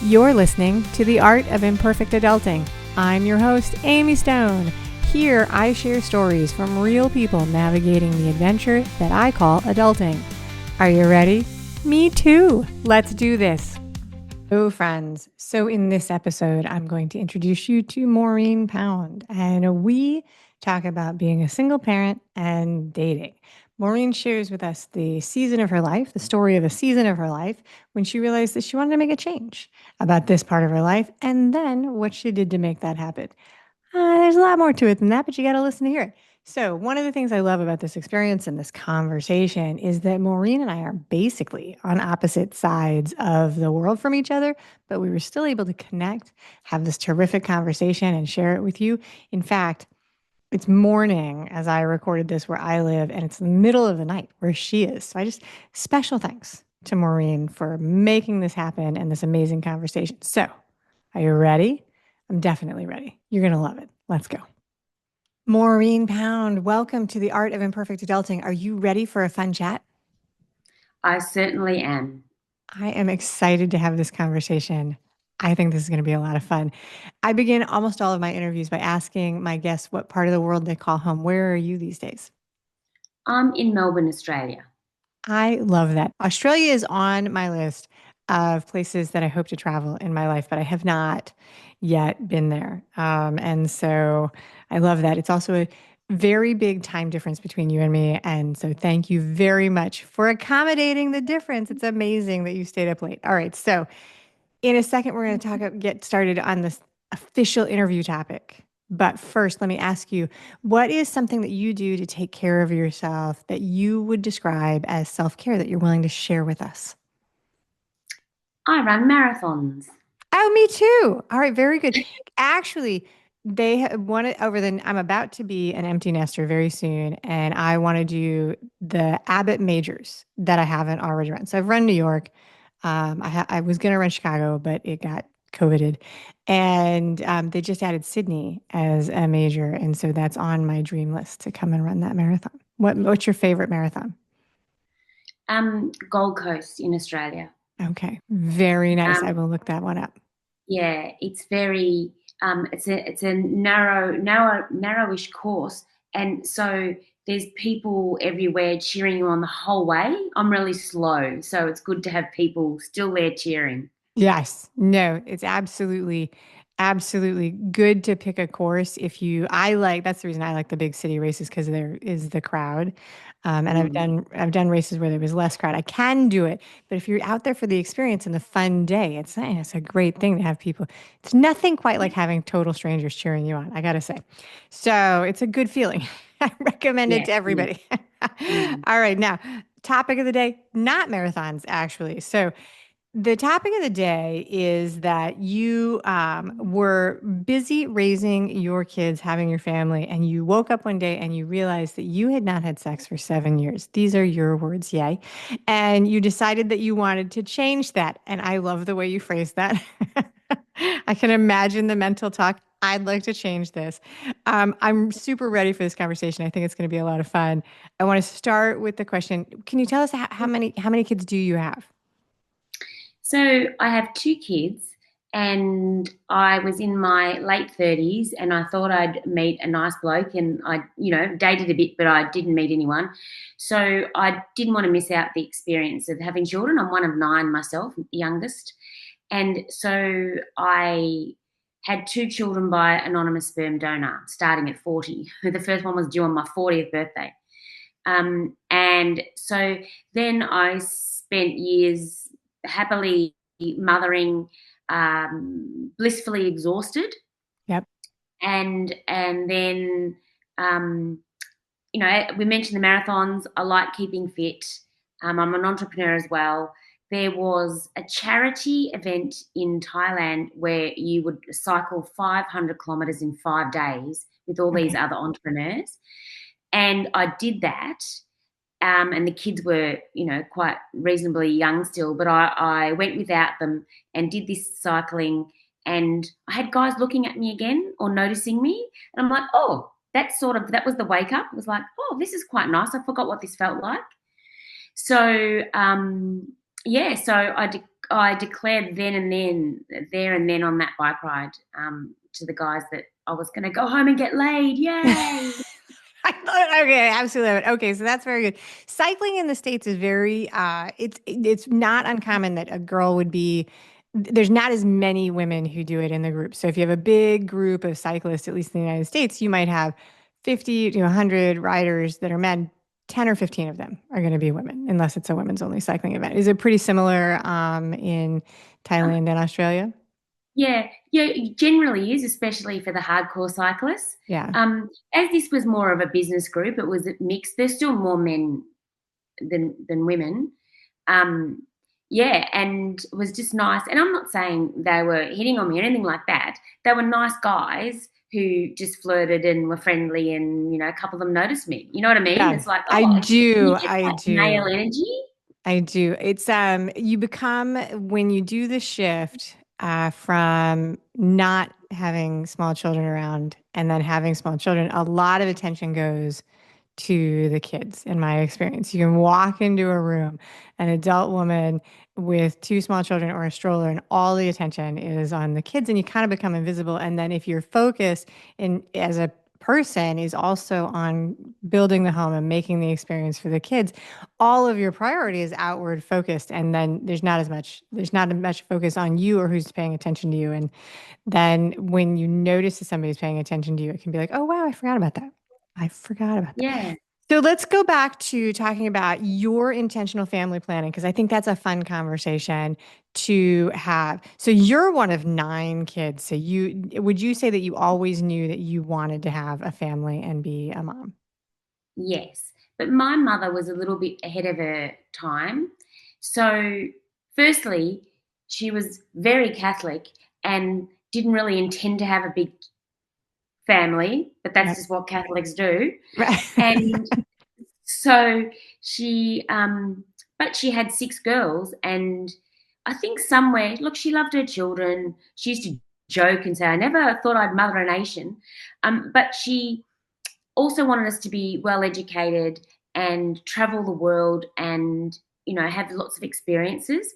You're listening to The Art of Imperfect Adulting. I'm your host, Amy Stone. Here, I share stories from real people navigating the adventure that I call adulting. Are you ready? Me too. Let's do this. Hello, friends. So in this episode, I'm going to introduce you to Maureen Pound, and we talk about being a single parent and dating. Maureen shares with us the season of her life, the story of a season of her life when she realized that she wanted to make a change about this part of her life, and then what she did to make that happen. There's a lot more to it than that, but you got to listen to hear it. So, one of the things I love about this experience and this conversation is that Maureen and I are basically on opposite sides of the world from each other, but we were still able to connect, have this terrific conversation, and share it with you. In fact, it's morning as I recorded this where I live, and it's the middle of the night where she is. So, special thanks to Maureen for making this happen and this amazing conversation. So, are you ready? I'm definitely ready. You're going to love it. Let's go. Maureen Pound, welcome to the Art of Imperfect Adulting. Are you ready for a fun chat? I certainly am. I am excited to have this conversation. I think this is going to be a lot of fun. I begin almost all of my interviews by asking my guests what part of the world they call home. Where are you these days? I'm in Melbourne, Australia. I love that. Australia is on my list of places that I hope to travel in my life, but I have not yet been there. And so I love that. It's also a very big time difference between you and me. And so thank you very much for accommodating the difference. It's amazing that you stayed up late. All right. So in a second, we're going to get started on this official interview topic. But first, let me ask you, what is something that you do to take care of yourself that you would describe as self-care that you're willing to share with us? I run marathons. Oh, me too. All right, very good. Actually, they want it over the. I'm about to be an empty nester very soon, and I want to do the Abbott majors that I haven't already run. So I've run New York. I was going to run Chicago, but it got COVIDed, and they just added Sydney as a major, and so that's on my dream list to come and run that marathon. What's your favorite marathon? Gold Coast in Australia. Okay, very nice. I Um, will look that one up. yeah, it's very it's a narrowish course, and so there's people everywhere cheering you on the whole way. I'm really slow, so it's good to have people still there cheering. Yes. No, it's absolutely, absolutely good to pick a course if you, that's the reason I like the big city races because there is the crowd. And Mm. I've done races where there was less crowd. I can do it, but if you're out there for the experience and the fun day, it's a great thing to have people. It's nothing quite like having total strangers cheering you on, I gotta say. So it's a good feeling. I recommend it Yeah, to yeah. everybody. Mm. All right, now topic of the day, not marathons, actually. So the topic of the day is that you were busy raising your kids, having your family, and you woke up one day and you realized that you had not had sex for 7 years. These are your words, yay. And you decided that you wanted to change that. And I love the way you phrased that. I can imagine the mental talk. I'd like to change this. I'm super ready for this conversation. I think it's going to be a lot of fun. I want to start with the question. Can you tell us how many kids do you have? So I have two kids, and I was in my late 30s, and I thought I'd meet a nice bloke, and I dated a bit, but I didn't meet anyone. So I didn't want to miss out the experience of having children. I'm one of nine myself, the youngest. And so I had two children by anonymous sperm donor starting at 40. The first one was due on my 40th birthday. And so then I spent years happily mothering, blissfully exhausted, Yep. and then um, we mentioned the marathons. I like keeping fit. I'm an entrepreneur as well. There was a charity event in Thailand where you would cycle 500 kilometers in 5 days with all these Okay. other entrepreneurs. And I did that. And the kids were, quite reasonably young still, but I went without them and did this cycling. And I had guys looking at me again or noticing me. And I'm like, oh, that was the wake up. It was like, oh, this is quite nice. I forgot what this felt like. So, so I declared there and then on that bike ride to the guys that I was going to go home and get laid. Yay! I thought, okay, absolutely. Okay, so that's very good. Cycling in the States is very it's not uncommon that a girl would be there's not as many women who do it in the group. So if you have a big group of cyclists, at least in the United States, you might have 50 to 100 riders that are men. 10 or 15 of them are going to be women, unless it's a women's only cycling event. Is it pretty similar in Thailand and Australia? Yeah, yeah, it generally is, especially for the hardcore cyclists. Yeah. As this was more of a business group, it was mixed. There's still more men than women. Um, yeah, and it was just nice. And I'm not saying they were hitting on me or anything like that. They were nice guys who just flirted and were friendly, and a couple of them noticed me. You know what I mean? Yeah. It's like, I oh, you do. get I that male do. energy. I do. It's you become when you do the shift from not having small children around and then having small children, a lot of attention goes to the kids, in my experience. You can walk into a room, an adult woman with two small children or a stroller, and all the attention is on the kids, and you kind of become invisible. And then if your focus in as a person is also on building the home and making the experience for the kids, all of your priority is outward focused. And then there's not as much focus on you or who's paying attention to you. And then when you notice that somebody's paying attention to you, it can be like, oh, wow, I forgot about that. I forgot about that. Yeah. So let's go back to talking about your intentional family planning, because I think that's a fun conversation to have. So you're one of nine kids. So would you say that you always knew that you wanted to have a family and be a mom? Yes, but my mother was a little bit ahead of her time. So, firstly, she was very Catholic and didn't really intend to have a big family, but that's Yep. just what Catholics do. Right. And so but she had six girls, and I think somewhere, look, she loved her children. She used to joke and say, I never thought I'd mother a nation. But she also wanted us to be well educated and travel the world and have lots of experiences.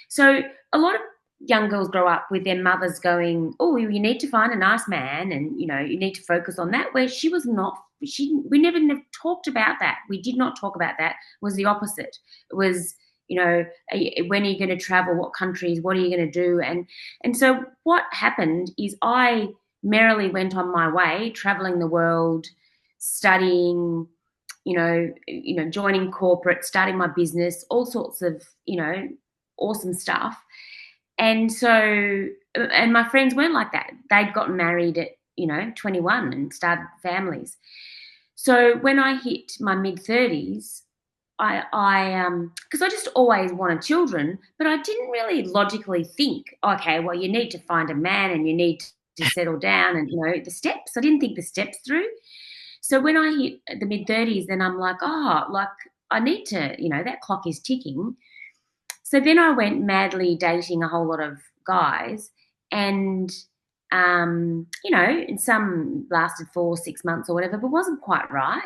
So a lot of young girls grow up with their mothers going, oh, you need to find a nice man, and you need to focus on that, where she was not. We never talked about that. We did not talk about that. It was the opposite. It was, when are you going to travel, what countries, what are you going to do? And so what happened is I merrily went on my way, traveling the world, studying, joining corporate, starting my business, all sorts of, awesome stuff. And so, and my friends weren't like that. They'd gotten married at, 21 and started families. So when I hit my mid 30s, because I just always wanted children, but I didn't really logically think, okay, well, you need to find a man and you need to settle down and, the steps. I didn't think the steps through. So when I hit the mid 30s, then I'm like, oh, like I need to, that clock is ticking. So then I went madly dating a whole lot of guys, and and some lasted 4 or 6 months or whatever, but wasn't quite right.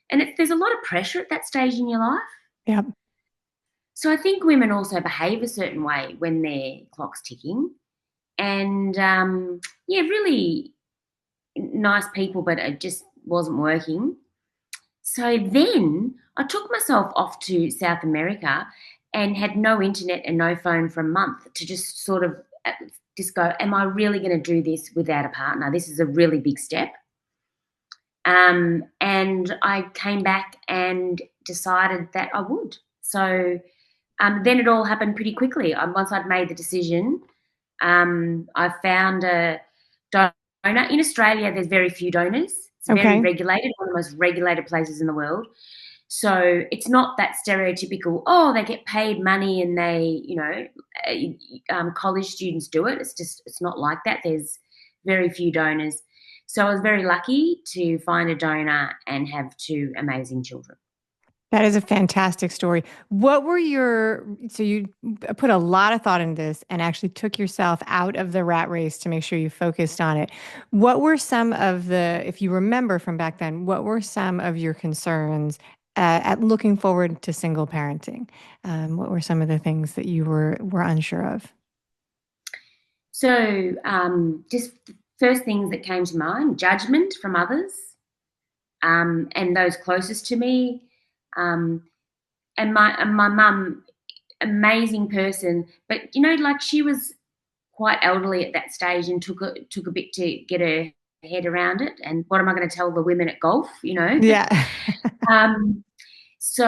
And there's a lot of pressure at that stage in your life. Yep. So I think women also behave a certain way when their clock's ticking, and yeah, really nice people, but it just wasn't working. So then I took myself off to South America and had no internet and no phone for a month to just sort of just go, am I really going to do this without a partner? This is a really big step. And I came back and decided that I would. So then it all happened pretty quickly. Once I'd made the decision, I found a donor. In Australia, there's very few donors. It's very Okay. regulated, one of the most regulated places in the world. So it's not that stereotypical, oh, they get paid money and they, college students do it. It's not like that. There's very few donors. So I was very lucky to find a donor and have two amazing children. That is a fantastic story. So you put a lot of thought into this and actually took yourself out of the rat race to make sure you focused on it. What were some of if you remember from back then, what were some of your concerns at looking forward to single parenting? What were some of the things that you were unsure of? So, just the first things that came to mind: judgment from others, and those closest to me, um, and my mum, amazing person, but like she was quite elderly at that stage and took a bit to get her head around it. And what am I going to tell the women at golf? Yeah. um, so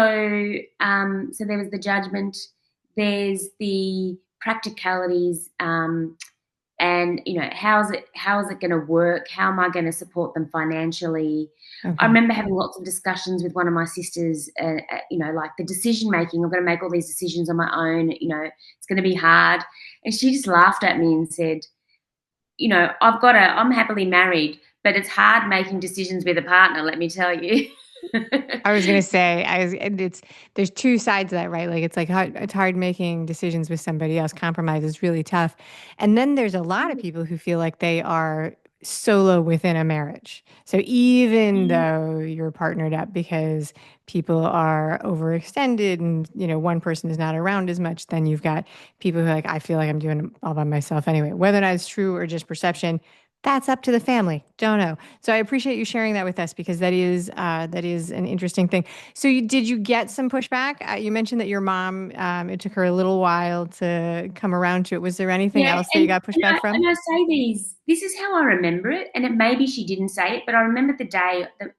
there was the judgment. There's the practicalities. And how is it going to work? How am I going to support them financially? I Okay. remember having lots of discussions with one of my sisters, like the decision making. I'm going to make all these decisions on my own. It's going to be hard. And she just laughed at me and said, I'm happily married, but it's hard making decisions with a partner, let me tell you. I was gonna say, and there's two sides to that, right? Like it's hard making decisions with somebody else. Compromise is really tough, and then there's a lot of people who feel like they are solo within a marriage. So even though you're partnered up because people are overextended and one person is not around as much, then you've got people who are like, I feel like I'm doing it all by myself anyway. Whether or not it's true or just perception, that's up to the family. Don't know. So I appreciate you sharing that with us because that is an interesting thing. So did you get some pushback? You mentioned that your mom, it took her a little while to come around to it. Was there anything Yeah, else that you and got and pushback I from? and I say these. This is how I remember it, and maybe she didn't say it, but I remember the day that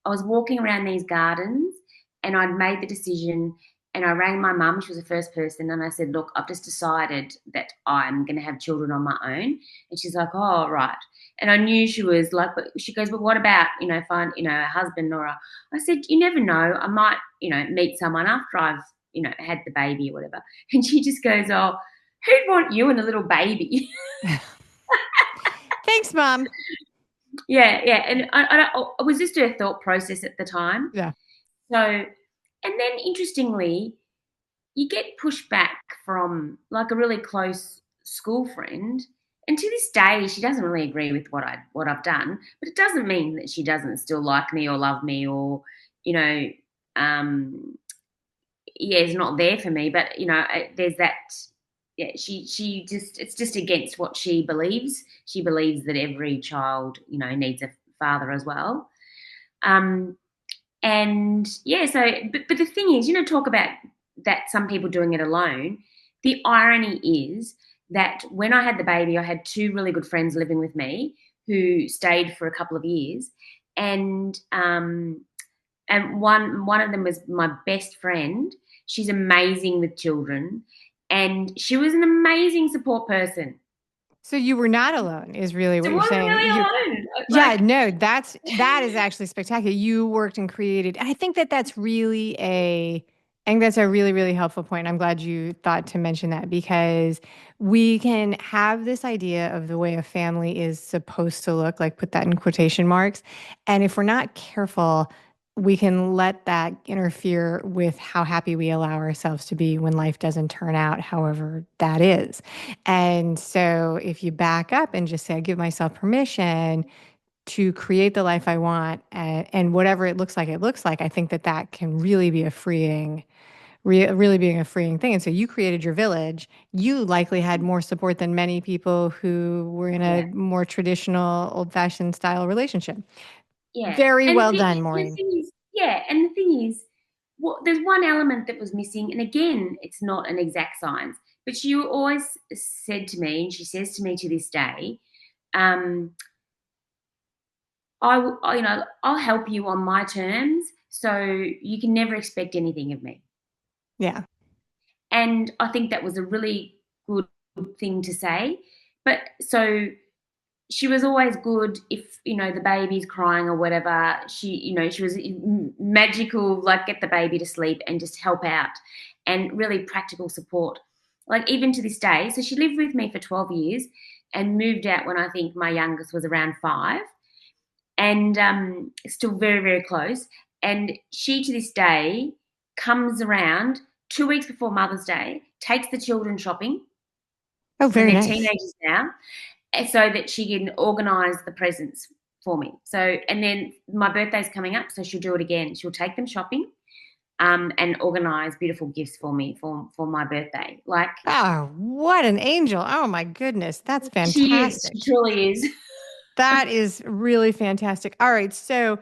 I was walking around these gardens, and I'd made the decision, and I rang my mum. She was the first person, and I said, "Look, I've just decided that I'm going to have children on my own." And she's like, "Oh, right." And I knew she was like, but she goes, "But what about find a husband or a?" I said, "You never know. I might meet someone after I've had the baby or whatever." And she just goes, "Oh, who'd want you and a little baby?" Thanks, Mom. Yeah, yeah. And it was just her thought process at the time. Yeah. So, and then interestingly, you get pushback from like a really close school friend. And to this day, she doesn't really agree with what I've done, but it doesn't mean that she doesn't still like me or love me or, you know, um, yeah, is not there for me. But there's that. Yeah, she just it's just against what she believes. She believes that every child needs a father as well. Um, and yeah, so but the thing is, talk about that some people doing it alone. The irony is that when I had the baby, I had two really good friends living with me who stayed for a couple of years, and one of them was my best friend. She's amazing with children, and she was an amazing support person. So you were not alone, is really So what I you're wasn't saying. really You alone. Yeah, no, that is actually spectacular. You worked and created. I think I think that's a really, really helpful point. I'm glad you thought to mention that because we can have this idea of the way a family is supposed to look, like put that in quotation marks. And if we're not careful, we can let that interfere with how happy we allow ourselves to be when life doesn't turn out however that is. And so if you back up and just say, I give myself permission to create the life I want and whatever it looks like, I think that that can really be really being a freeing thing. And so you created your village. You likely had more support than many people who were in a Yeah, more traditional, old fashioned style relationship. yeah. Very And well done, Maureen. the thing is, there's one element that was missing, and again, it's not an exact science, but she always said to me, and she says to me to this day, um, I'll help you on my terms, so you can never expect anything of me. Yeah. And I think that was a really good thing to say. But so she was always good if the baby's crying or whatever. She was magical, like get the baby to sleep and just help out, and really practical support. Like even to this day, so she lived with me for 12 years and moved out when I think my youngest was around 5, and still very very close. And she to this day comes around 2 weeks before Mother's Day, takes the children shopping, Oh, and very they're nice. teenagers now, so that she can organise the presents for me. So, and then my birthday's coming up, so she'll do it again. She'll take them shopping, and organize beautiful gifts for me for my birthday. Like Oh, what an angel. Oh my goodness. That's she is, she fantastic. truly is. That is really fantastic. All right, so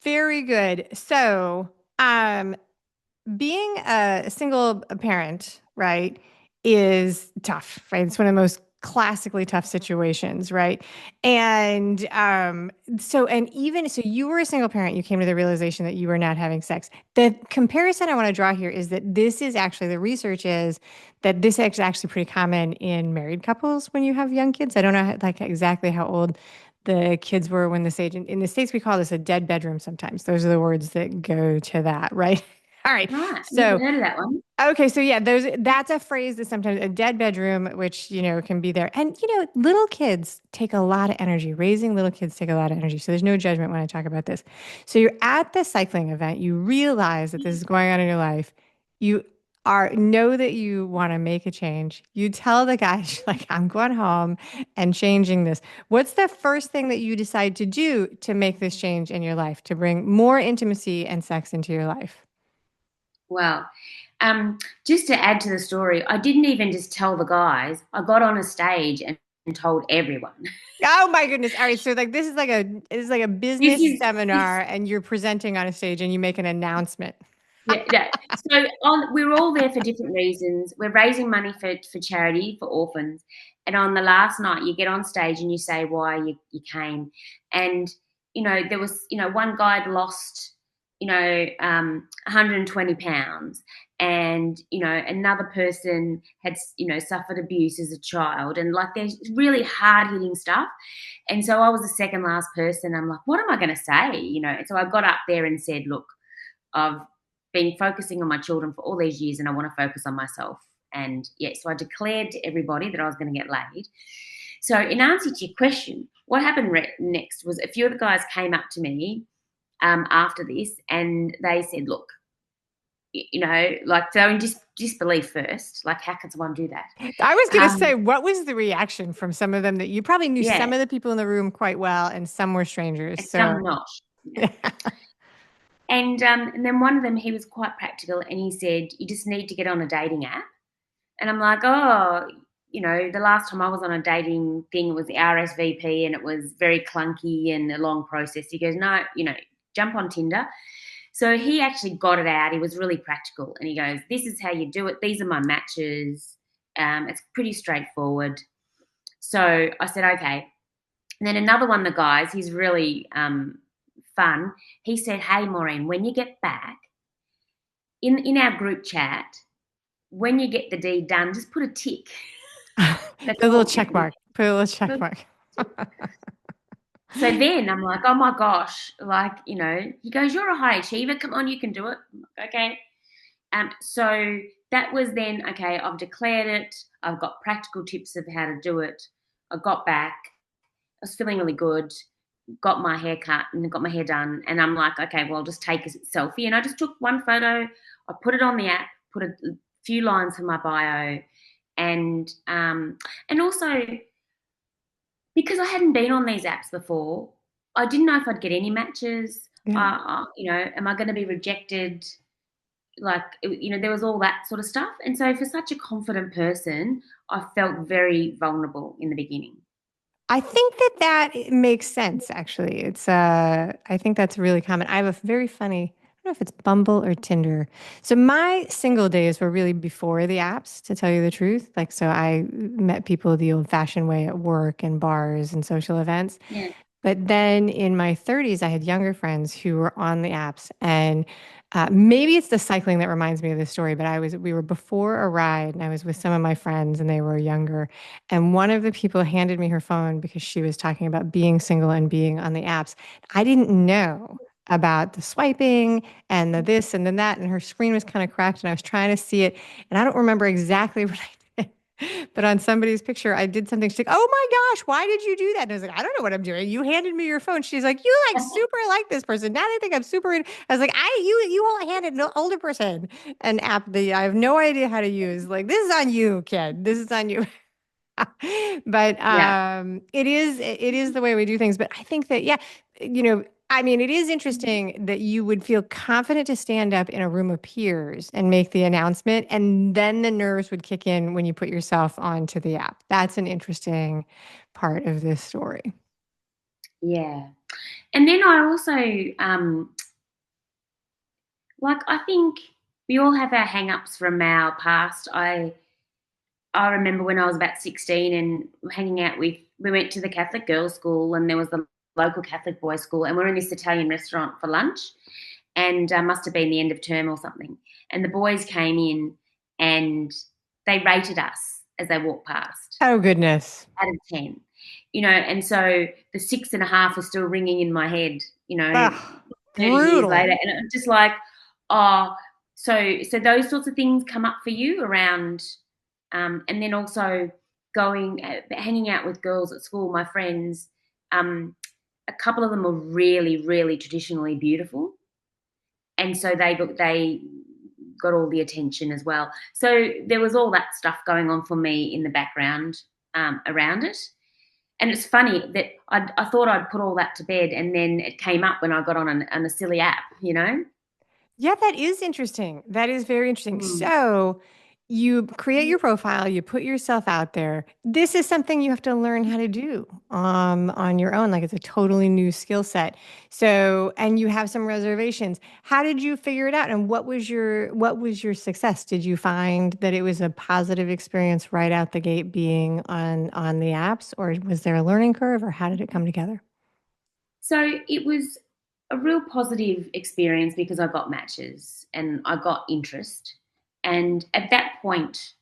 very good. So, being a single parent, right, is tough, right? It's one of the most classically tough situations, right? And and even so, you were a single parent, you came to the realization that you were not having sex. The comparison I want to draw here is that this is actually the research is that this is actually pretty common in married couples when you have young kids. I don't know like exactly how old the kids were when this age. In the States, we call this a dead bedroom sometimes. Those are the words that go to that, right? All right. Right. Never So, heard of that one. okay. So yeah, that's a phrase that sometimes a dead bedroom, which, can be there. And, little kids take a lot of energy. Raising little kids take a lot of energy. So there's no judgment when I talk about this. So you're at the cycling event. You realize that this is going on in your life. You know that you want to make a change. You tell the guy, like, I'm going home and changing this. What's the first thing that you decide to do to make this change in your life, to bring more intimacy and sex into your life? Well, just to add to the story, I didn't even just tell the guys. I got on a stage and told everyone. Oh my goodness. All right. So like this is like a This business is seminar this. and you're presenting on a stage and you make an announcement. Yeah, yeah. So we were all there for different reasons. We're raising money for charity for orphans, and on the last night, you get on stage and you say why you came, and there was one guy had lost 120 pounds, and another person had suffered abuse as a child, and like there's really hard hitting stuff. And so I was the second last person. I'm like, what am I going to say? And so I got up there and said, look, I've been focusing on my children for all these years and I want to focus on myself. And yeah, so I declared to everybody that I was going to get laid. So, in answer to your question, what happened next was a few of the guys came up to me after this and they said, look, like they're in disbelief first. Like, how can someone do that? I was going to Um, say, what was the reaction from some of them that you probably knew yeah, some of the people in the room quite well and some were strangers. and So, some not. Yeah. And then one of them, he was quite practical and he said, you just need to get on a dating app. And I'm like, oh, the last time I was on a dating thing, it was the RSVP and it was very clunky and a long process. He goes, no, jump on Tinder. So he actually got it out. He was really practical. And he goes, this is how you do it. These are my matches. It's pretty straightforward. So I said, okay. And then another one, the guys, he's really fun. He said, hey, Maureen, when you get back, in our group chat, when you get the deed done, just put a tick. the That's little all. check mark. Put a little check mark. So then I'm like, oh my gosh, like, he goes, you're a high achiever. Come on, you can do it. I'm like, okay. So that was then, okay, I've declared it. I've got practical tips of how to do it. I got back. I was feeling really good. Got my hair cut and got my hair done. And I'm like, okay, well, I'll just take a selfie. And I just took one photo. I put it on the app, put a few lines for my bio. And also because I hadn't been on these apps before, I didn't know if I'd get any matches. Yeah. Am I going to be rejected? Like, there was all that sort of stuff. And so, for such a confident person, I felt very vulnerable in the beginning. I think that makes sense, actually. I think that's really common. I have a very funny, I don't know if it's Bumble or Tinder. So my single days were really before the apps, to tell you the truth. Like, so I met people the old-fashioned way at work and bars and social events. Yeah, But then in my 30s, I had younger friends who were on the apps, and maybe it's the cycling that reminds me of this story. But we were before a ride, and I was with some of my friends, and they were younger. And one of the people handed me her phone because she was talking about being single and being on the apps. I didn't know about the swiping and the this and then that, and her screen was kind of cracked, and I was trying to see it, and I don't remember exactly what I did. But on somebody's picture, I did something. She's like, "Oh my gosh, why did you do that?" And I was like, "I don't know what I'm doing. You handed me your phone." She's like, "You like super like this person." Now they think I'm super. I was like, you all handed an older person an app that I have no idea how to use. Like, this is on you, kid. This is on you." But yeah, it is the way we do things. But I think that, yeah, you know, I mean, it is interesting that you would feel confident to stand up in a room of peers and make the announcement, and then the nerves would kick in when you put yourself onto the app. That's an interesting part of this story. Yeah. And then I also, like, I think we all have our hang ups from our past. I remember when I was about 16 and hanging out with, we went to the Catholic girls' school and there was the local Catholic boys' school, and we were in this Italian restaurant for lunch, and must have been the end of term or something. And the boys came in and they rated us as they walked past Oh, goodness. out of 10, and so the 6.5 is still ringing in my head, Ugh, 30 years later. brutal. And it was just like, oh, so those sorts of things come up for you around, and then also hanging out with girls at school, my friends, a couple of them were really, really traditionally beautiful. And so they got all the attention as well. So there was all that stuff going on for me in the background, around it. And it's funny that I thought I'd put all that to bed, and then it came up when I got on a silly app. Yeah, that is interesting. That is very interesting. Mm. So you create your profile, you put yourself out there. This is something you have to learn how to do on your own. Like it's a totally new skill set. So, and you have some reservations. How did you figure it out? And what was your success? Did you find that it was a positive experience right out the gate being on the apps, or was there a learning curve, or how did it come together? So it was a real positive experience because I got matches and I got interest. And at that point,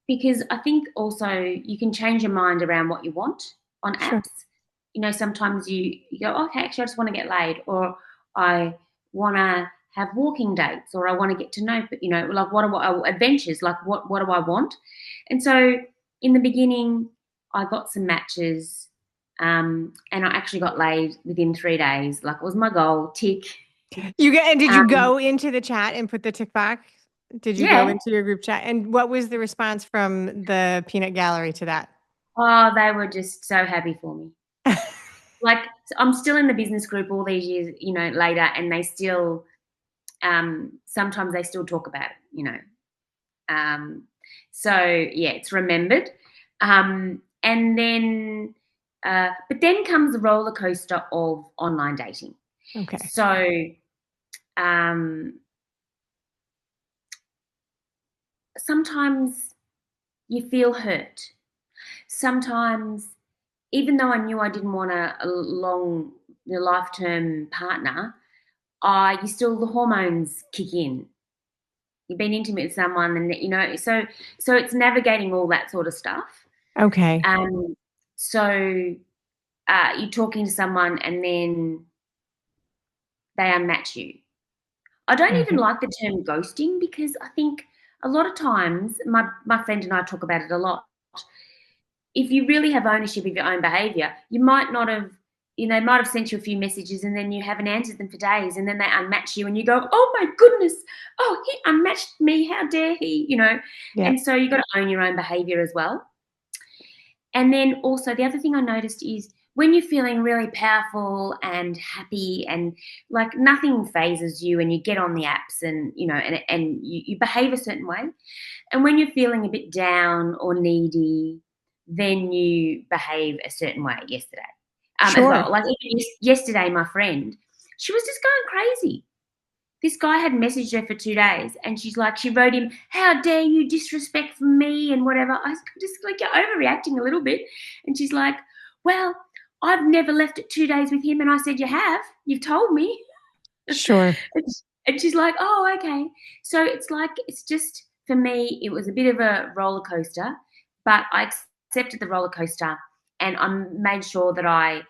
because I think also you can change your mind around what you want on Sure. apps. Sometimes you go, okay, actually, I just want to get laid, or I want to have walking dates, or I want to get to know, like what do I, adventures, like what do I want? And so in the beginning, I got some matches, and I actually got laid within 3 days. Like it was my goal, tick. And did you Um, go into the chat and put the tick box? Did you go yeah. into your group chat? And what was the response from the peanut gallery to that? Oh, they were just so happy for me. Like I'm still in the business group all these years, later, and they still, sometimes they still talk about it. Um, so yeah, it's remembered. And then, but then comes the roller coaster of online dating. Okay. So um, sometimes you feel hurt. Sometimes, even though I knew I didn't want a long, life-term partner, you still, the hormones kick in. You've been intimate with someone, and so it's navigating all that sort of stuff. Okay. Um, so you're talking to someone, and then they unmatch you. I don't even Mhm. like the term ghosting, because I think a lot of times, my friend and I talk about it a lot. If you really have ownership of your own behaviour, you might not have, might have sent you a few messages and then you haven't answered them for days, and then they unmatch you and you go, oh my goodness, oh, he unmatched me, how dare he. And Yep. so you've got to own your own behaviour as well. And then also the other thing I noticed is when you're feeling really powerful and happy and like nothing phases you, and you get on the apps and, and you behave a certain way. And when you're feeling a bit down or needy, then you behave a certain way yesterday, as Sure. well. Like even yesterday, my friend, she was just going crazy. This guy had messaged her for 2 days, and she wrote him, how dare you disrespect me and whatever. I was just like, you're overreacting a little bit. And she's like, well, I've never left it 2 days with him. And I said, you have, you've told me. Sure. And she's like, oh, okay. So it's like, it's just, for me, it was a bit of a roller coaster, but I accepted the roller coaster, and I made sure that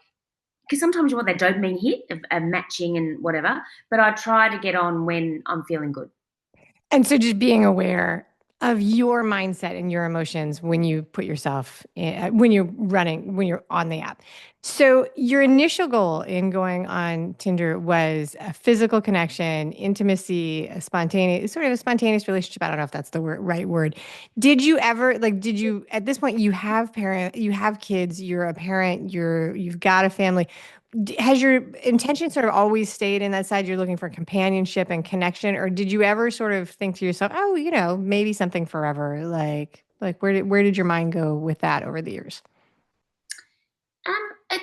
because sometimes you want that dopamine hit of matching and whatever, but I try to get on when I'm feeling good. And so just being aware of your mindset and your emotions when you put yourself when you're running, when you're on the app. So your initial goal in going on Tinder was a physical connection, intimacy, a spontaneous, sort of a spontaneous relationship. I don't know if that's the right word. Did you ever like, did you, at this point, you have kids, you're a parent, you've got a family. Has your intention sort of always stayed in that side? You're looking for companionship and connection, or did you ever sort of think to yourself, oh, maybe something forever? Like where did your mind go with that over the years?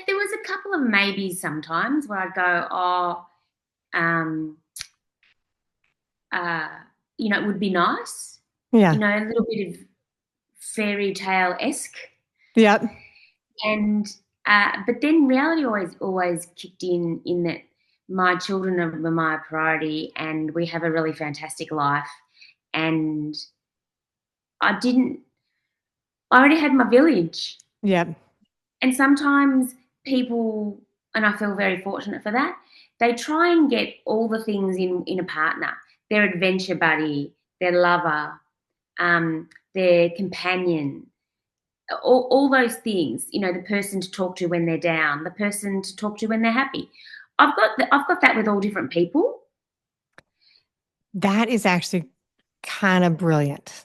There was a couple of maybes sometimes where I'd go, oh, um, uh, it would be nice, Yeah. a little bit of fairy tale esque, Yep. and but then reality always kicked in that my children are my priority, and we have a really fantastic life, and I didn't. I already had my village, Yep. and sometimes people, and I feel very fortunate for that, they try and get all the things in a partner: their adventure buddy, their lover, their companion, all those things. The person to talk to when they're down, the person to talk to when they're happy. I've got that with all different people That is actually kind of brilliant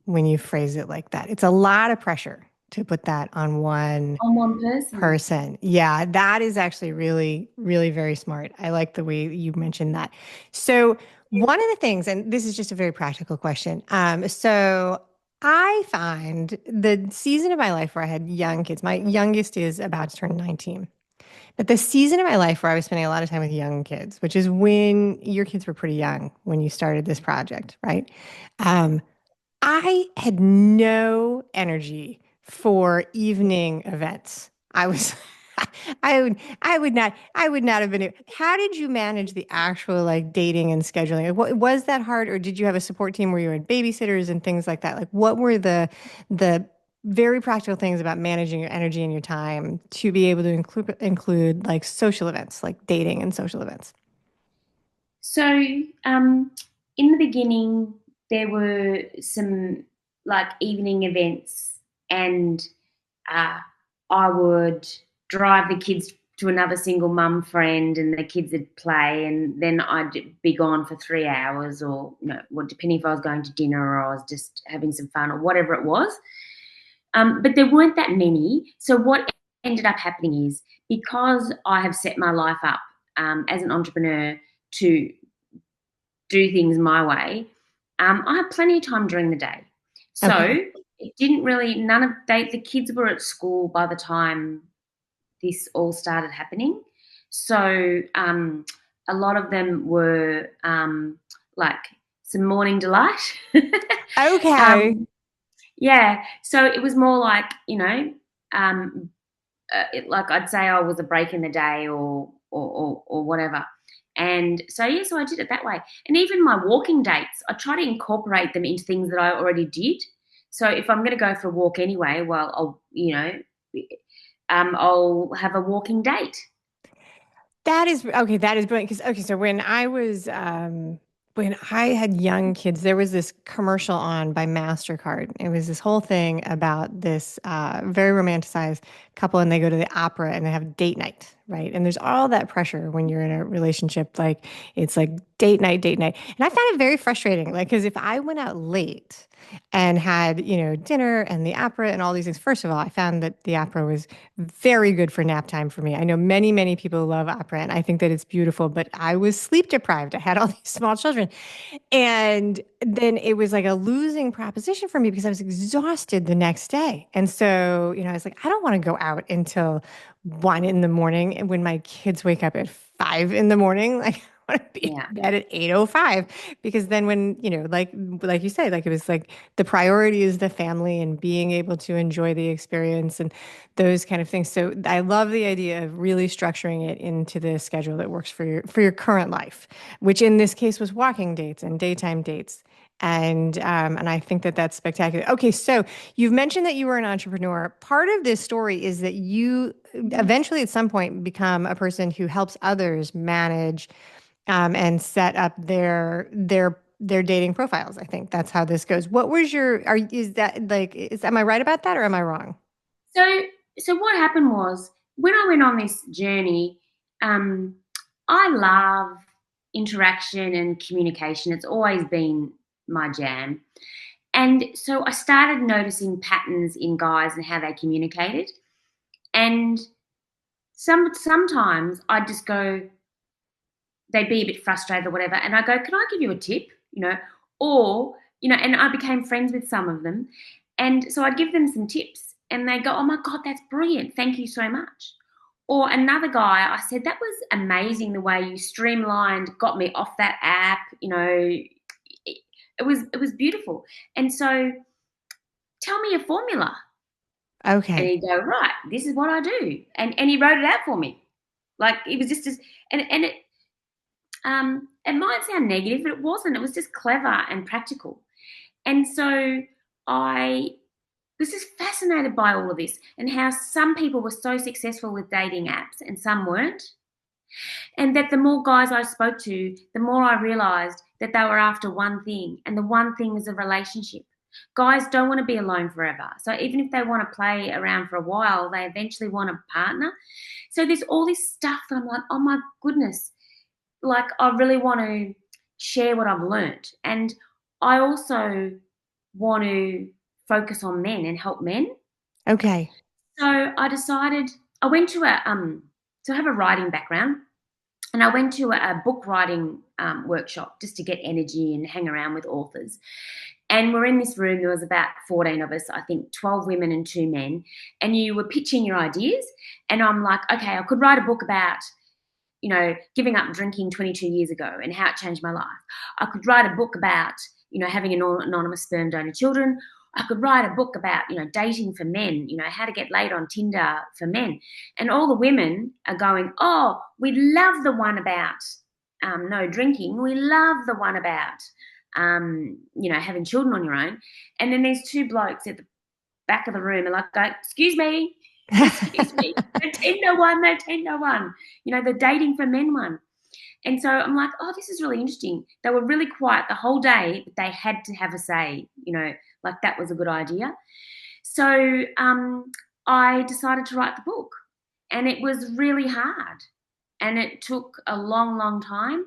when you phrase it like that. It's a lot of pressure to put that on one on one person. person. Yeah, that is actually really, really very smart. I like the way you mentioned that. So, one of the things, and this is just a very practical question. So I find the season of my life where I had young kids, my youngest is about to turn 19. But the season of my life where I was spending a lot of time with young kids, which is when your kids were pretty young when you started this project, right? Um, I had no energy for evening events. I was I would not have been. How did you manage the actual like dating and scheduling? Was that hard, or did you have a support team where you had babysitters and things like that? Like what were the very practical things about managing your energy and your time to be able to include like social events, like dating and social events? So, um, in the beginning, there were some like evening events, and uh, I would drive the kids to another single mum friend, and the kids would play, and then I'd be gone for 3 hours, or well, depending if I was going to dinner or I was just having some fun or whatever it was. But there weren't that many. So what ended up happening is, because I have set my life up as an entrepreneur to do things my way, I have plenty of time during the day. So Okay. it didn't really, the kids were at school by the time this all started happening. So a lot of them were like some morning delight. Okay. um, yeah. So it was more like, like I'd say I was a break in the day, or whatever. And so yeah, so I did it that way. And even my walking dates, I try to incorporate them into things that I already did. So if I'm going to go for a walk anyway, well, I'll have a walking date. That is okay. That is brilliant. Because okay, so when I had young kids, there was this commercial on by Mastercard. It was this whole thing about this very romanticized couple, and they go to the opera and they have date night, right? And there's all that pressure when you're in a relationship, like it's like date night, and I found it very frustrating. Like, because if I went out late and had dinner and the opera and all these things, first of all, I found that the opera was very good for nap time for me. I know many people love opera and I think that it's beautiful, but I was sleep deprived. I had all these small children. And then it was like a losing proposition for me because I was exhausted the next day. And so, I was like, I don't want to go out until 1 in the morning. And when my kids wake up at 5 in the morning, like I want to be Yeah. in bed at 8:05 because then when, like you say, like it was like the priority is the family and being able to enjoy the experience and those kind of things. So I love the idea of really structuring it into the schedule that works for your current life, which in this case was walking dates and daytime dates. And I think that that's spectacular. Okay, so you've mentioned that you were an entrepreneur. Part of this story is that you eventually, at some point, become a person who helps others manage and set up their dating profiles. I think that's how this goes. What was your? Is that like? Am I right about that, or am I wrong? So so what happened was, when I went on this journey, I love interaction and communication. It's always been my jam. And so I started noticing patterns in guys and how they communicated. And sometimes I'd just go, they'd be a bit frustrated or whatever. And I go, can I give you a tip? Or, and I became friends with some of them. And so I'd give them some tips and they go, oh my God, that's brilliant. Thank you so much. Or another guy, I said, that was amazing the way you streamlined, got me off that app. It was beautiful. And so tell me a formula. Okay. And he'd go, right, this is what I do. And he wrote it out for me. Like it was just as, and it might sound negative, but it wasn't. It was just clever and practical. And so I was just fascinated by all of this and how some people were so successful with dating apps and some weren't. And that the more guys I spoke to, the more I realized that they were after one thing, and the one thing is a relationship. Guys don't want to be alone forever. So even if they want to play around for a while, they eventually want a partner. So there's all this stuff that I'm like, oh my goodness, like I really want to share what I've learnt. And I also want to focus on men and help men. Okay. So I decided, I went to so I have a writing background, and I went to a book writing workshop just to get energy and hang around with authors. And we're in this room, there was about 14 of us, I think 12 women and 2 men, and you were pitching your ideas. And I'm like, okay, I could write a book about, giving up drinking 22 years ago and how it changed my life. I could write a book about, having anonymous sperm donor children. I could write a book about, dating for men, how to get laid on Tinder for men. And all the women are going, oh, we love the one about no drinking. We love the one about, having children on your own. And then there's 2 blokes at the back of the room and like, go, excuse me, the Tinder one, the dating for men one. And so I'm like, oh, this is really interesting. They were really quiet the whole day, but they had to have a say, like that was a good idea. So I decided to write the book, and it was really hard and it took a long, long time.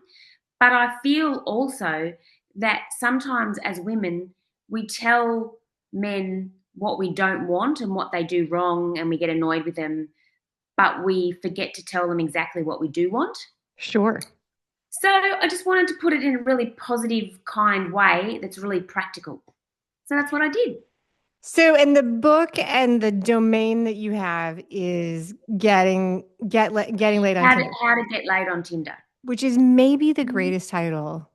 But I feel also that sometimes as women, we tell men what we don't want and what they do wrong, and we get annoyed with them, but we forget to tell them exactly what we do want. Sure. So I just wanted to put it in a really positive, kind way that's really practical. So that's what I did. So, in the book and the domain that you have is getting laid on Tinder, How to get laid on Tinder, which is maybe the greatest title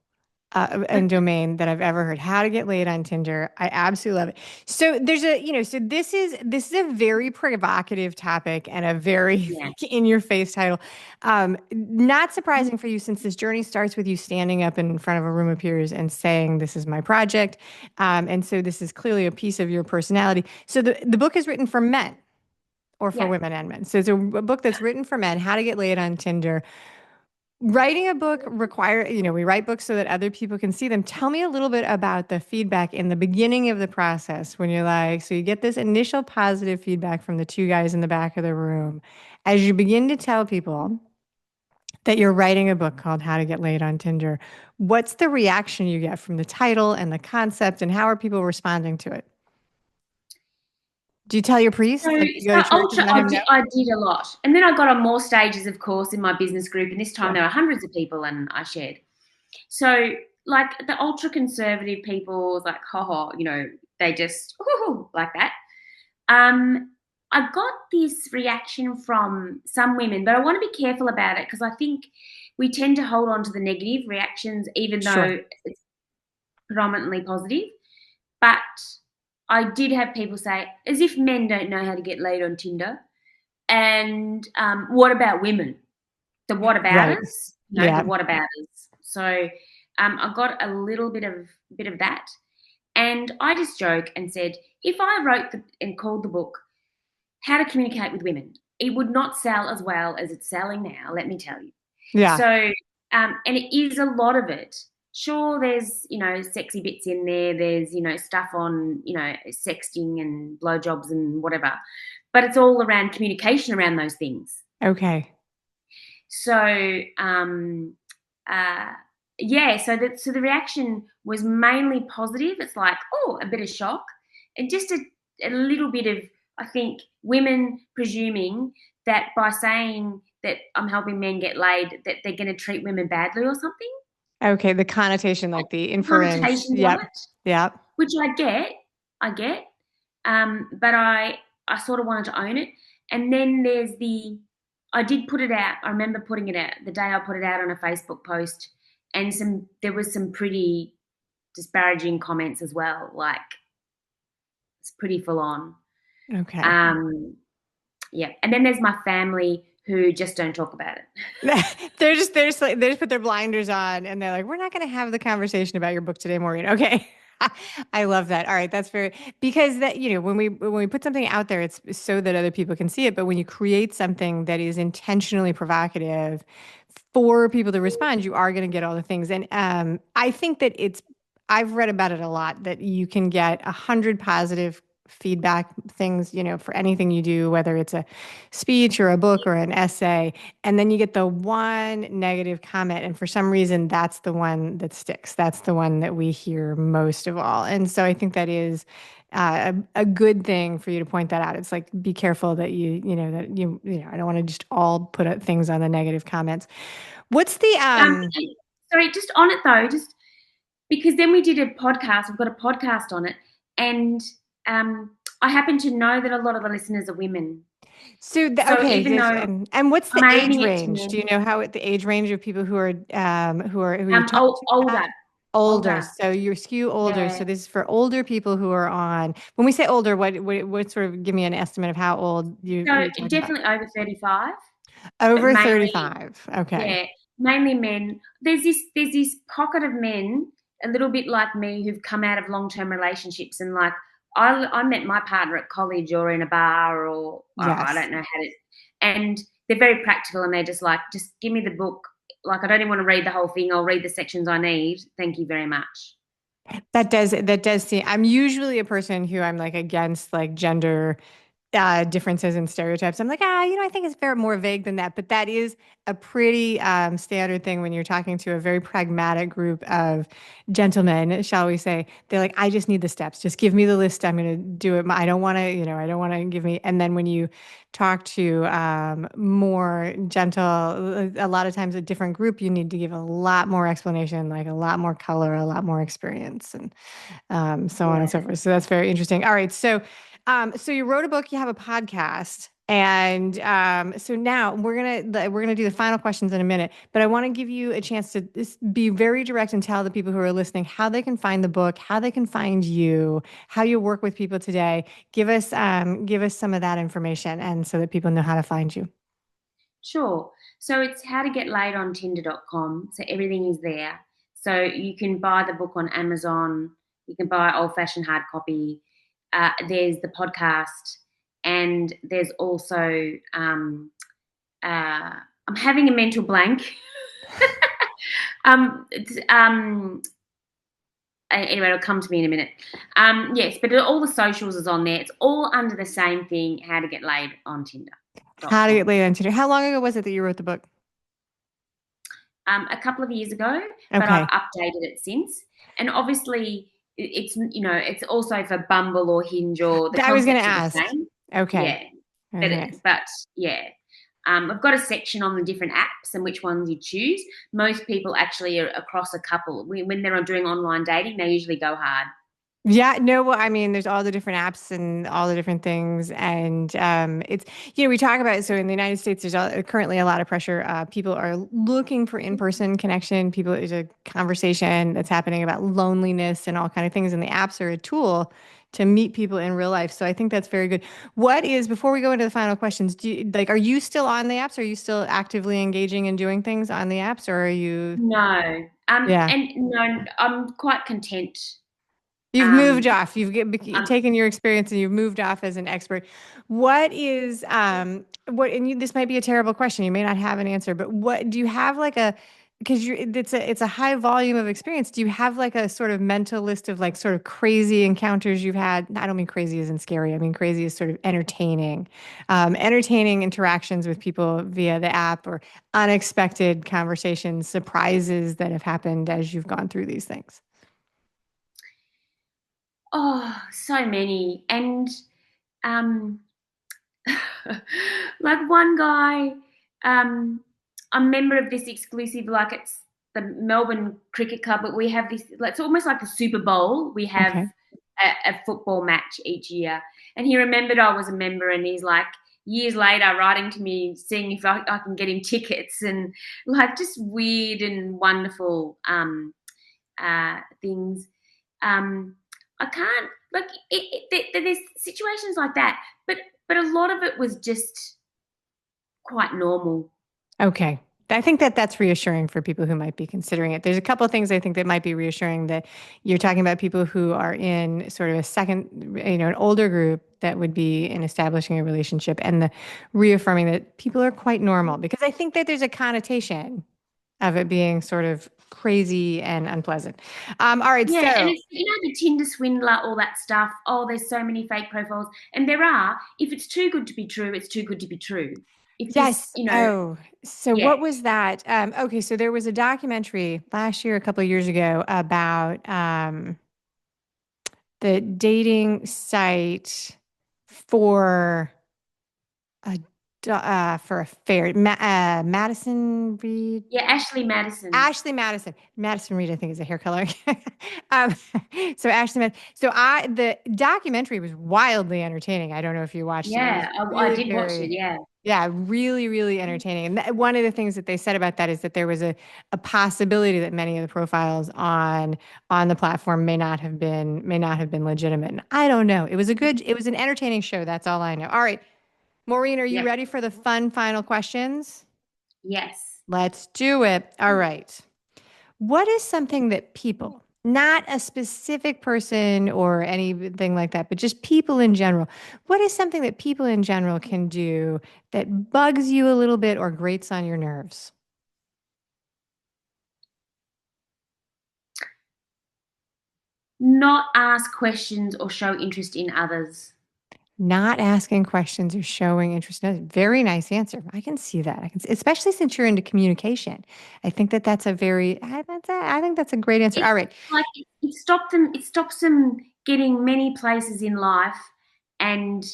and domain that I've ever heard. How to get laid on Tinder. I absolutely love it. So there's so this is a very provocative topic and a very in your face title. Not surprising for you, since this journey starts with you standing up in front of a room of peers and saying, this is my project. And so this is clearly a piece of your personality. So the book is written for men or for women and men. So it's a book that's written for men, how to get laid on Tinder. Writing a book we write books so that other people can see them. Tell me a little bit about the feedback in the beginning of the process when you're like, so you get this initial positive feedback from the 2 guys in the back of the room. As you begin to tell people that you're writing a book called How to Get Laid on Tinder, what's the reaction you get from the title and the concept, and how are people responding to it? Do you tell your priest? So, Like, you go to church and let him know? I did a lot. And then I got on more stages, of course, in my business group. And this time there were hundreds of people and I shared. So, like the ultra conservative people, like, they just, like that. I got this reaction from some women, but I want to be careful about it because I think we tend to hold on to the negative reactions, even though it's predominantly positive. But I did have people say, as if men don't know how to get laid on Tinder. And what about women? The what about us? The what about us? So I got a little bit of that. And I just joke and said, if I wrote and called the book How to Communicate with Women, it would not sell as well as it's selling now, let me tell you. Yeah. So, and it is a lot of it. Sure, there's, sexy bits in there. There's, stuff on, sexting and blowjobs and whatever. but it's all around communication around those things. Okay. So uh, yeah, so the reaction was mainly positive. It's like, oh, a bit of shock, and just a little bit of, I think, women presuming that by saying that I'm helping men get laid, that they're going to treat women badly or something. Okay. The connotation, like the inference. Connotation, Yep. right? Yep. Which I get, but I sort of wanted to own it. And then I did put it out. I remember putting it out the day I put it out on a Facebook post, and there was some pretty disparaging comments as well. Like, it's pretty full on. Okay. Um, yeah. And then there's my family who just don't talk about it. They just put their blinders on and they're like, we're not going to have the conversation about your book today, Maureen. Okay. I love that. All right, that's very because that when we put something out there, it's so that other people can see it. But when you create something that is intentionally provocative for people to respond, you are going to get all the things. And I think that I've read about it a lot that you can get 100 positive feedback things, for anything you do, whether it's a speech or a book or an essay, and then you get the one negative comment. And for some reason, that's the one that sticks. That's the one that we hear most of all. And so I think that is a good thing for you to point that out. It's like, be careful that I don't want to just all put up things on the negative comments. What's the, Um, Sorry, just on it though, just because then we did a podcast. We've got a podcast on it, and I happen to know that a lot of the listeners are women. So okay, even though and what's the I'm age aiming it to range? Do men, you know the age range of people who you're talking to about? older, Older. older, So you skew older. yeah. So this is for older people who are on. When we say older, what sort of give me an estimate of how old So you're talking about? definitely over 35, but Over mainly, 35. Okay. yeah, mainly men. There's this pocket of men, a little bit like me, who've come out of long-term relationships, and like I met my partner at college or in a bar, or I Yes. don't know how to, and they're very practical, and they're just like, just give me the book. Like, I don't even want to read the whole thing. I'll read the sections I need. Thank you very much. That does seem, I'm usually a person who I'm like against like gender differences and stereotypes. I'm like, I think it's very more vague than that. But that is a pretty standard thing when you're talking to a very pragmatic group of gentlemen, shall we say. They're like, I just need the steps. Just give me the list. I'm going to do it. I don't want to, I don't want to give me. And then when you talk to more gentle, a lot of times a different group, you need to give a lot more explanation, like a lot more color, a lot more experience, and so on and so Yeah. forth. So that's very interesting. All right. So you wrote a book, you have a podcast, and so now we're gonna do the final questions in a minute. But I want to give you a chance to be very direct and tell the people who are listening how they can find the book, how they can find you, how you work with people today. Give us some of that information, and so that people know how to find you. Sure. So it's how to get laid on Tinder.com. So everything is there. So you can buy the book on Amazon. You can buy old fashioned hard copy. There's the podcast, and there's also I'm having a mental blank. um, it's, um, anyway, it'll come to me in a minute. Yes, but all the socials is on there. It's all under the same thing: how to get laid on How to get Tinder.com. laid on Tinder. How long ago was it that you wrote the book? A couple of years ago, but I've Okay. updated it since. And obviously, it's also for Bumble or Hinge, or the I was going to concepts are the ask. same. Okay. Yeah, I was but gonna ask. yeah, I've got a section on the different apps and which ones you choose. Most people actually are across a couple. When they're doing online dating, they usually go hard. Yeah, no, well, I mean, there's all the different apps and all the different things. And it's, we talk about it. So in the United States, there's currently a lot of pressure. People are looking for in-person connection. There's a conversation that's happening about loneliness and all kind of things. And the apps are a tool to meet people in real life. So I think that's very good. Before we go into the final questions, are you still on the apps? Are you still actively engaging and doing things on the apps, or are you, No, yeah. and no, I'm quite content. You've moved Um, off. um, Taken your experience and you've moved off as an expert. What is what? And this might be a terrible question. You may not have an answer, but what do you have like because it's a high volume of experience. Do you have like a sort of mental list of like sort of crazy encounters you've had? I don't mean crazy isn't scary. I mean crazy is sort of entertaining, entertaining interactions with people via the app or unexpected conversations, surprises that have happened as you've gone through these things. Oh, so many. And um, like one guy, um, I'm a member of this exclusive, like it's the Melbourne Cricket Club, but we have this, like, it's almost like the Super Bowl. We have Okay. a football match each year. And he remembered I was a member, and he's like, years later, writing to me, seeing if I can get him tickets, and like just weird and wonderful things. I can't, like, there's situations like that, but a lot of it was just quite normal. Okay. I think that that's reassuring for people who might be considering it. There's a couple of things I think that might be reassuring that you're talking about people who are in sort of a second, an older group that would be in establishing a relationship and the reaffirming that people are quite normal because I think that there's a connotation of it being sort of crazy and unpleasant. All right. Yeah, and So, it's, the Tinder swindler, all that stuff. Oh, there's so many fake profiles, and there are. If it's too good to be true, it's too good to be true. If this, yes. Oh, so yeah, what was that? Okay. So there was a documentary last year, a couple of years ago about, the dating site for a for a fair. Madison Reed. yeah, Ashley Madison. Ashley Madison. Madison Reed, I think, is a hair color. um, so Ashley Madison. So the documentary was wildly entertaining. I don't know if you watched it. It was Yeah, I really did watch it. very, Yeah, yeah, really, really entertaining. And one of the things that they said about that is that there was a possibility that many of the profiles on the platform may not have been legitimate. And I don't know. It was an entertaining show. That's all I know. All right, Maureen, are you yep, ready for the fun final questions? yes. Let's do it. All right. What is something that people, not a specific person or anything like that, but just people in general, what is something that people in general can do that bugs you a little bit or grates on your nerves? Not ask questions or show interest in others. Not asking questions or showing interest. No, very nice answer. I can see that. Especially since you're into communication. I think that that's a very, I think that's a great answer. It's All right. like it stopped them. It stops them getting many places in life and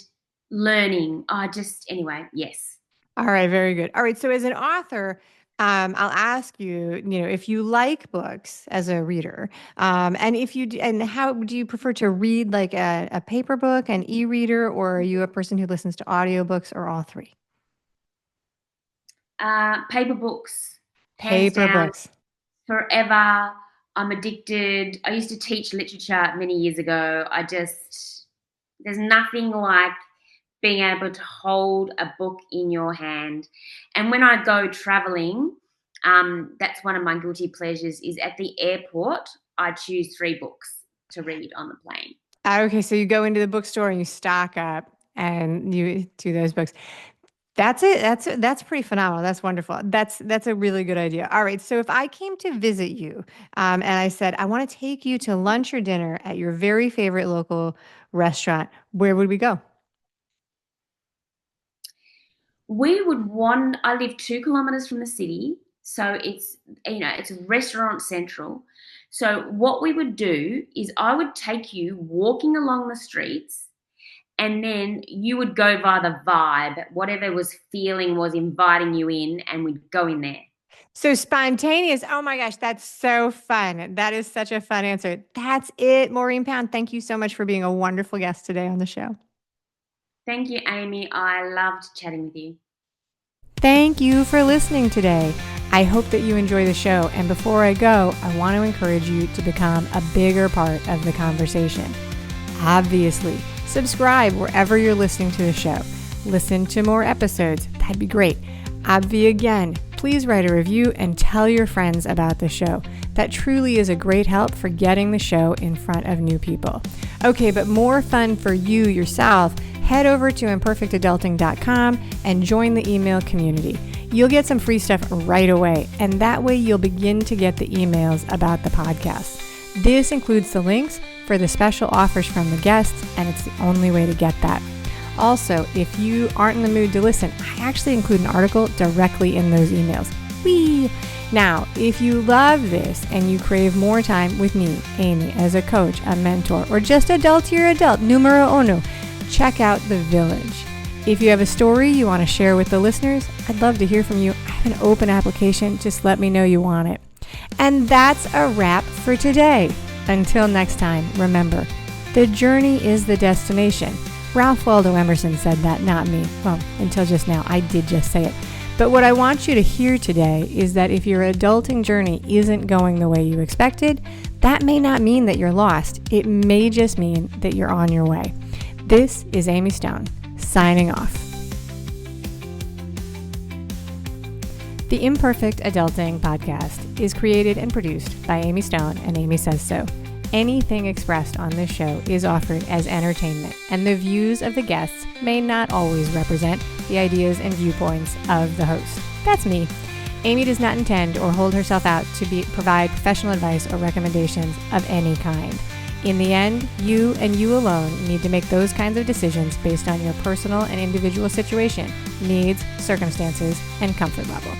learning. I just anyway, yes. All right, very good. All right, so as an author, I'll ask you, if you like books as a reader, and if you do, and how do you prefer to read like a paper book, an e-reader, or are you a person who listens to audiobooks or all three? Paper books, hands Paper down, books. forever. I'm addicted. I used to teach literature many years ago. There's nothing like being able to hold a book in your hand. And when I go traveling, that's one of my guilty pleasures is at the airport, I choose 3 books to read on the plane. Okay, so you go into the bookstore and you stock up and you do those books. That's it. That's pretty phenomenal. That's wonderful. That's a really good idea. All right. So if I came to visit you, and I said I want to take you to lunch or dinner at your very favorite local restaurant, where would we go? I live 2 kilometers from the city, so it's restaurant central. So what we would do is I would take you walking along the streets, and then you would go via the vibe, whatever was feeling was inviting you in, and we'd go in there. So spontaneous. Oh my gosh, that's so fun. That is such a fun answer. That's it, Maureen Pound. Thank you so much for being a wonderful guest today on the show. Thank you, Amy. I loved chatting with you. Thank you for listening today. I hope that you enjoy the show. And before I go, I want to encourage you to become a bigger part of the conversation. Obviously, subscribe wherever you're listening to the show. Listen to more episodes. That'd be great. Obvi again, please write a review and tell your friends about the show. That truly is a great help for getting the show in front of new people. Okay, but more fun for you yourself. head over to imperfectadulting.com and join the email community. You'll get some free stuff right away, and that way you'll begin to get the emails about the podcast. This includes the links for the special offers from the guests, and it's the only way to get that. Also, if you aren't in the mood to listen, I actually include an article directly in those emails. Whee! Now, if you love this and you crave more time with me, Amy, as a coach, a mentor, or just adultier adult, numero uno, check out The Village. If you have a story you want to share with the listeners, I'd love to hear from you. I have an open application. Just let me know you want it. And that's a wrap for today. Until next time, remember, the journey is the destination. Ralph Waldo Emerson said that, not me. Well, until just now, I did just say it. But what I want you to hear today is that if your adulting journey isn't going the way you expected, that may not mean that you're lost. It may just mean that you're on your way. This is Amy Stone, signing off. The Imperfect Adulting podcast is created and produced by Amy Stone and Amy Says So. Anything expressed on this show is offered as entertainment, and the views of the guests may not always represent the ideas and viewpoints of the host. That's me. Amy does not intend or hold herself out to provide professional advice or recommendations of any kind. In the end, you and you alone need to make those kinds of decisions based on your personal and individual situation, needs, circumstances, and comfort level.